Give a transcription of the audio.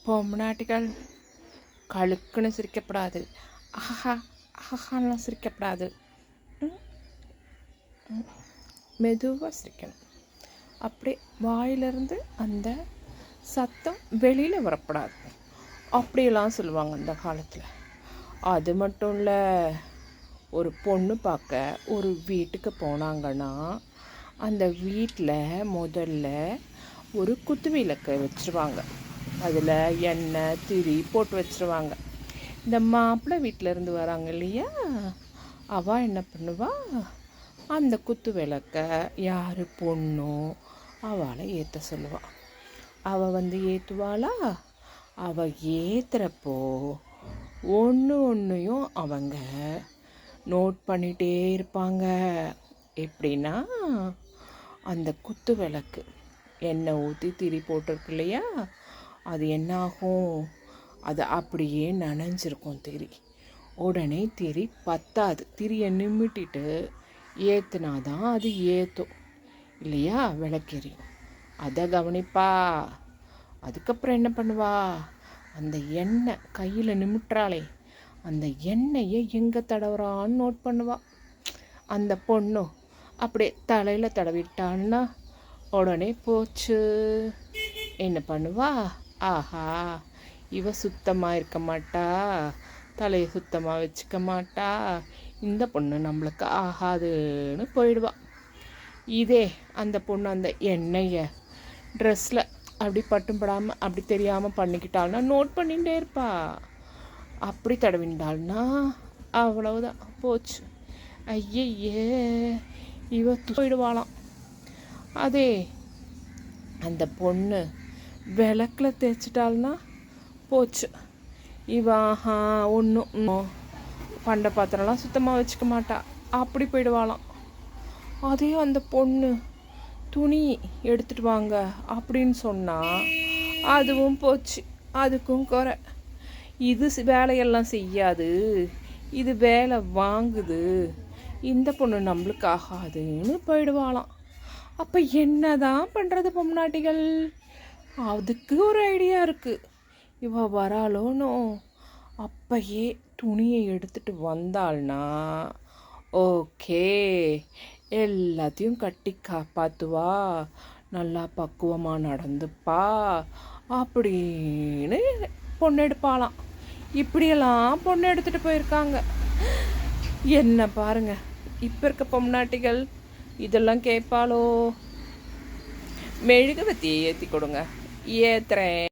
பொம்னாட்டிகள் கழுக்குன்னு சிரிக்கப்படாது, ஆஹா ஆஹான்லாம் சிரிக்கப்படாது, மெதுவாக சிரிக்கணும். அப்படியே வாயிலிருந்து அந்த சத்தம் வெளியில் வரப்படாது. அப்படியெல்லாம் சொல்லுவாங்க அந்த காலத்தில். அது மட்டும் இல்லை, ஒரு பொண்ணு பார்க்க ஒரு வீட்டுக்கு போனாங்கன்னா அந்த வீட்டில் முதல்ல ஒரு குத்து விளக்கை வச்சுருவாங்க. அதில் எண்ணெய் திரி போட்டு வச்சுருவாங்க. இந்த மாப்பிள்ளை வீட்டிலேருந்து வராங்க இல்லையா, அவள் என்ன பண்ணுவா, அந்த குத்து விளக்கை யார் பொண்ணோ அவளை ஏற்ற சொல்லுவாள். அவள் வந்து ஏற்றுவாளா? அவள் ஏற்றுறப்போ ஒன்றையும் அவங்க நோட் பண்ணிகிட்டே இருப்பாங்க. எப்படின்னா, அந்த குத்து விளக்கு எண்ணெய் ஊற்றி திரி போட்டிருக்கு இல்லையா, அது என்னாகும், அது அப்படியே நனைஞ்சிருக்கும் திரி. உடனே திரி பத்தாது, திரியை நிமிட்டிட்டு ஏற்றுனாதான் அது ஏற்றும் இல்லையா, விளக்கெரியும். அதை கவனிப்பா. அதுக்கப்புறம் என்ன பண்ணுவா, அந்த எண்ணெய் கையில் நிமிட்டுறாளே அந்த எண்ணெயை எங்கே தடவுறான்னு நோட் பண்ணுவா. அந்த பொண்ணும் அப்படியே தலையில் தடவிட்டான்னா உடனே போச்சு. என்ன பண்ணுவா, ஆஹா இவ சுத்தமாக இருக்க மாட்டா, தலையை சுத்தமாக வச்சுக்க மாட்டா, இந்த பொண்ணு நம்மளுக்கு ஆகாதுன்னு போயிடுவா. இதே அந்த பொண்ணு அந்த எண்ணெயை ட்ரெஸ்ஸில் அப்படி பட்டும் படாமல் அப்படி தெரியாமல் பண்ணிக்கிட்டாள்னா நோட் பண்ணிகிட்டே இருப்பா. அப்படி தடவிண்டாள்னா அவ்வளவுதான், போச்சு. ஐயே இவ போயிடுவாளாம். அதே அந்த பொண்ணு விளக்கில் தேய்ச்சிட்டாள்னா போச்சு. இவாஹா ஒன்றும் பண்டை பாத்திரம்லாம் சுத்தமாக வச்சுக்க மாட்டா, அப்படி போயிடுவாளாம். அதே அந்த பொண்ணு துணி எடுத்துகிட்டு வாங்க அப்படின்னு சொன்னால் அதுவும் போச்சு, அதுக்கும் குறை. இது வேலையெல்லாம் செய்யாது, இது வேலை வாங்குது, இந்த பொண்ணு நம்மளுக்கு ஆகாதுன்னு போயிடுவாளாம். அப்போ என்ன தான் பண்ணுறது பொம்னாட்டிகள்? அதுக்கு ஒரு ஐடியா இருக்குது. இவ வராளோனோ அப்பயே துணியை எடுத்துகிட்டு வந்தாள்னா ஓகே, எல்லாத்தையும் கட்டி காப்பாற்றுவா, நல்லா பக்குவமாக நடந்துப்பா அப்படின்னு பொண்ணு எடுப்பாளாம். இப்படியெல்லாம் பொண்ணு எடுத்துகிட்டு போயிருக்காங்க. என்ன பாருங்க, இப்போ இருக்க பொம்னாட்டிகள் இதெல்லாம் கேட்பாளோ? மெழுகுவத்தியை ஏற்றி கொடுங்க, ஏற்றுறேன்.